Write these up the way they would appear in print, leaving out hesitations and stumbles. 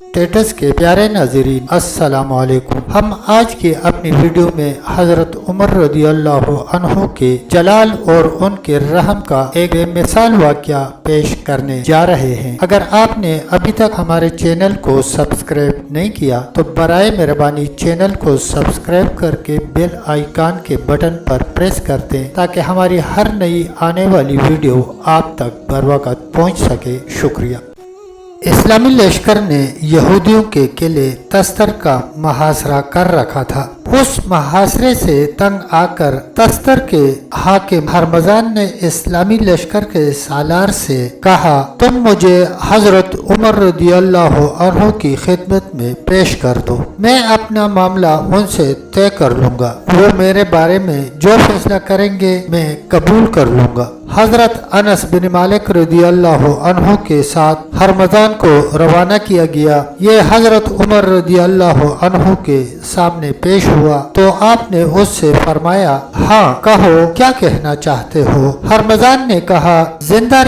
Status के प्यारे नाज़रीन, अस्सलाम वालेकुम। हम आज की अपनी वीडियो में हज़रत उमर रज़ी अल्लाह अन्हु के जलाल और उनके रहम का एक बेमिसाल वाक़या पेश करने जा रहे हैं। अगर आपने अभी तक हमारे चैनल को सब्सक्राइब नहीं किया तो बराए मेहरबानी चैनल को सब्सक्राइब करके बेल आइकन के बटन पर प्रेस कर दें ताकि हमारी हर नई आने वाली वीडियो आप तक बरवक़्त पहुँच सके। शुक्रिया। इस्लामी लश्कर ने यहूदियों के किले तस्तर का मुहासरा कर रखा था। उस मुहासरे से तंग आकर तस्तर के हाकिम हरमजान ने इस्लामी लश्कर के सालार से कहा, तुम मुझे हजरत उमर रज़ी अल्लाह अन्हु की खिदमत में पेश कर दो, मैं अपना मामला उनसे तय कर लूँगा, वो मेरे बारे में जो फैसला करेंगे मैं कबूल कर लूँगा। हजरत अनस बिन मालिक रज़ी अल्लाह अन्हु के साथ हरमजान को रवाना किया गया। ये हजरत उमर रज़ी अल्लाह अन्हु के सामने पेश हुआ तो आपने उससे फरमाया, हाँ कहो, क्या कहना चाहते हो? हरमजान ने कहा, जिंदा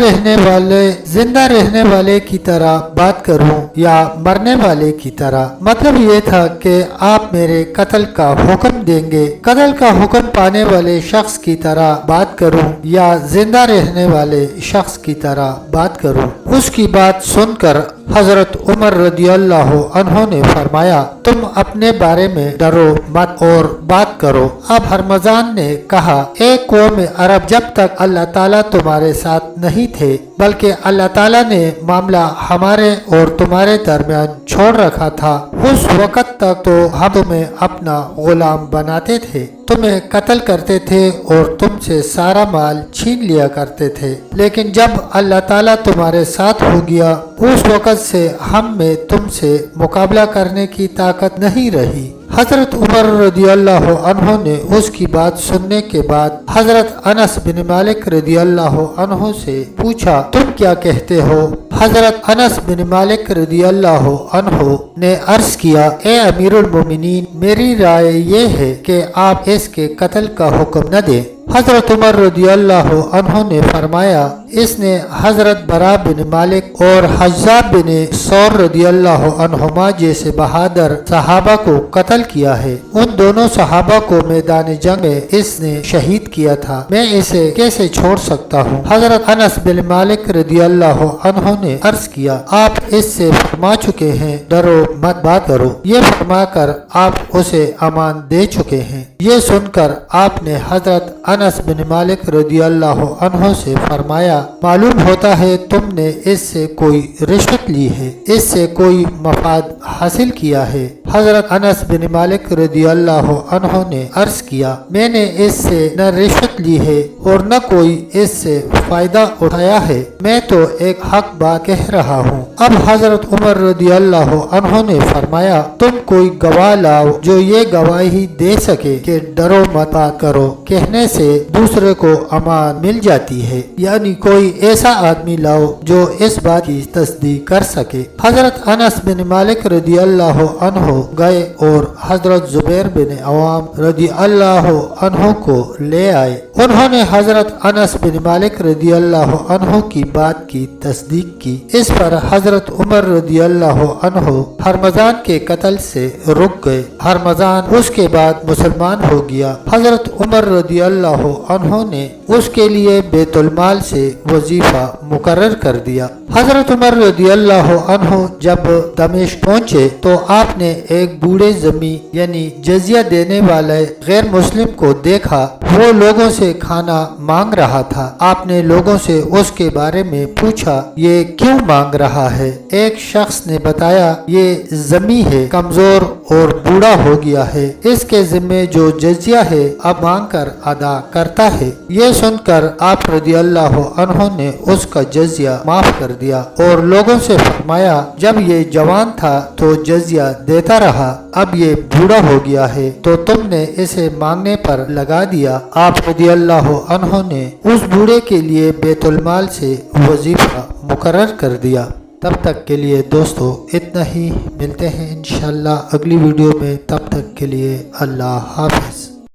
रहने वाले की तरह बात करूं या मरने वाले की तरह? मतलब ये था कि आप मेरे कत्ल का हुक्म देंगे, कत्ल का हुक्म पाने वाले शख्स की तरह बात करूं या जिंदा रहने वाले शख्स की तरह बात करूं? उसकी बात सुनकर हजरत उमर रज़ी अल्लाह अन्हु ने फरमाया, तुम अपने बारे में डरो मत और बात करो। अब हरमजान ने कहा, एक कौम अरब जब तक अल्लाह ताला तुम्हारे साथ नहीं थे, बल्कि अल्लाह ताला ने मामला हमारे और तुम्हारे दरमियान छोड़ रखा था, उस वक़्त तक तो हम तुम्हें अपना गुलाम बनाते थे, तुम्हें कत्ल करते थे और तुमसे सारा माल छीन लिया करते थे। लेकिन जब अल्लाह ताला तुम्हारे साथ हो गया, उस वक़्त से हम में तुमसे मुकाबला करने की ताकत नहीं रही। हजरत उमर रज़ी अल्लाह अन्हु ने उसकी बात सुनने के बाद हजरत अनस बिन मालिक रज़ी अल्लाह अन्हु से पूछा, तुम क्या कहते हो? हजरत अनस बिन मालिक रज़ी अल्लाह अन्हु ने अर्ज किया, ए अमीरुल मोमिनीन, मेरी राय ये है कि आप इसके कत्ल का हुक्म न दें। हजरत उमर रज़ी अल्लाह अन्हु ने फरमाया, इसने हजरत बरा बिन मालिक और हज्जाब बिन सौर रज़ी अल्लाह अन्हुमा जैसे बहादुर सहाबा को कत्ल किया है। उन दोनों सहाबा को मैदान जंग में इसने शहीद किया था, मैं इसे कैसे छोड़ सकता हूँ? हजरत अनस बिन मालिक रज़ी अल्लाह अन्हु ने अर्ज किया, आप इससे फरमा चुके हैं, डरो मत बात करो। ये फरमा कर आप उसे अमान दे चुके हैं। ये सुनकर आपने हजरत अनस बिन मालिक रज़ी अल्लाह अन्हु से फरमाया, मालूम होता है तुमने इससे कोई रिश्वत ली है, इससे कोई मफाद हासिल किया है। हजरत अनस बिन मालिक रज़ी अल्लाह अन्हु ने अर्ज किया, मैंने इससे न रिश्वत ली है और न कोई इससे फायदा उठाया है, मैं तो एक हक बात कह रहा हूँ। अब हजरत उमर रज़ी अल्लाह अन्हु ने फरमाया, तुम कोई गवाह लाओ जो ये गवाही दे सके कि डरो मत बात करो, कहने से दूसरे को अमान मिल जाती है, यानी कोई ऐसा आदमी लाओ जो इस बात की तस्दीक कर सके। हजरत अनस बिन मालिक रज़ी अल्लाह अन्हु गए और हजरत जुबैर बिन अवाम रज़ी अल्लाह अन्हु को ले आए। उन्होंने हजरत अनस बिन मालिक रज़ी अल्लाह अन्हु की बात की तस्दीक की। इस पर हजरत उमर रज़ी अल्लाह अन्हु हरमजान के कत्ल से रुक गए। हरमजान उसके बाद मुसलमान हो गया। हजरत उमर रज़ी अल्लाह अन्हु ने उसके लिए बैतुल माल से वजीफा मुकर्रर कर दिया। हजरत उमर रज़ी अल्लाह अन्हु जब दमिश्क पहुँचे तो आपने एक बूढ़े जमी यानी जजिया देने वाले गैर मुस्लिम को देखा, वो लोगों से खाना मांग रहा था। आपने लोगों से उसके बारे में पूछा, ये क्यों मांग रहा है? एक शख्स ने बताया, ये जमी है, कमजोर और बूढ़ा हो गया है, इसके जिम्मे जो जजिया है अब मांग कर अदा करता है। ये सुनकर आप रज़ी अल्लाह अन्हु ने उसका जजिया माफ कर दिया और लोगों से फरमाया, जब ये जवान था तो जजिया देता रहा, अब ये बूढ़ा हो गया है तो तुमने इसे मांगने पर लगा दिया। आप रज़ी अल्लाह अन्हु ने उस बूढ़े के लिए बैतुल माल से वजीफा मुकर्रर कर दिया। तब तक के लिए दोस्तों इतना ही, मिलते हैं इंशाअल्लाह अगली वीडियो में। तब तक के लिए अल्लाह हाफिज।